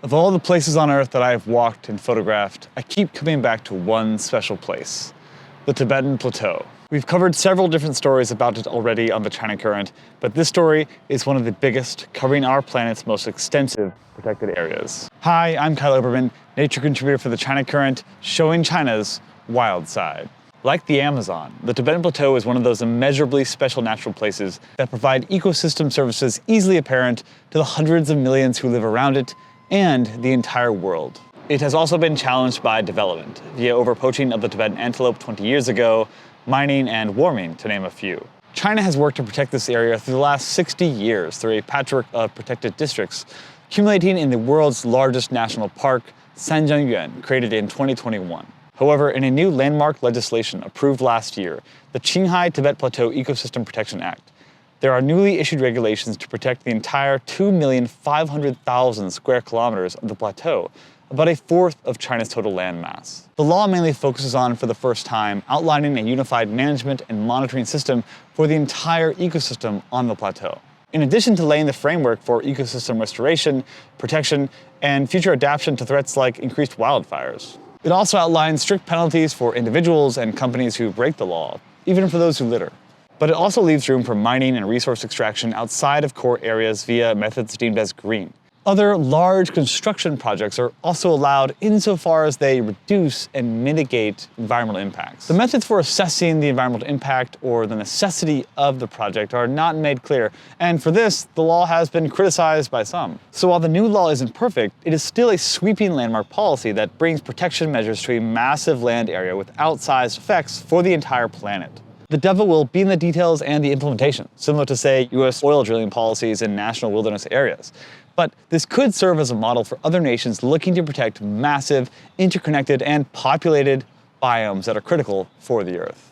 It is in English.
Of all the places on Earth that I've walked and photographed, I keep coming back to one special place, the Tibetan Plateau. We've covered several different stories about it already on the China Current, but this story is one of the biggest, covering our planet's most extensive protected areas. Hi, I'm Kyle Obermann, nature contributor for the China Current, showing China's wild side. Like the Amazon, the Tibetan Plateau is one of those immeasurably special natural places that provide ecosystem services easily apparent to the hundreds of millions who live around it and the entire world. It has also been challenged by development, via overpoaching of the Tibetan antelope 20 years ago, mining and warming, to name a few. China has worked to protect this area through the last 60 years through a patchwork of protected districts, culminating in the world's largest national park, Sanjiangyuan, created in 2021. However, in a new landmark legislation approved last year, the Qinghai Tibet Plateau Ecosystem Protection Act, there are newly issued regulations to protect the entire 2,500,000 square kilometers of the plateau, about a fourth of China's total land mass. The law mainly focuses on, for the first time, outlining a unified management and monitoring system for the entire ecosystem on the plateau. In addition to laying the framework for ecosystem restoration, protection, and future adaptation to threats like increased wildfires. It also outlines strict penalties for individuals and companies who break the law, even for those who litter. But it also leaves room for mining and resource extraction outside of core areas via methods deemed as green. Other large construction projects are also allowed insofar as they reduce and mitigate environmental impacts. The methods for assessing the environmental impact or the necessity of the project are not made clear, and for this, the law has been criticized by some. So while the new law isn't perfect, it is still a sweeping landmark policy that brings protection measures to a massive land area with outsized effects for the entire planet. The devil will be in the details and the implementation, similar to, say, US oil drilling policies in national wilderness areas. But this could serve as a model for other nations looking to protect massive, interconnected, and populated biomes that are critical for the Earth.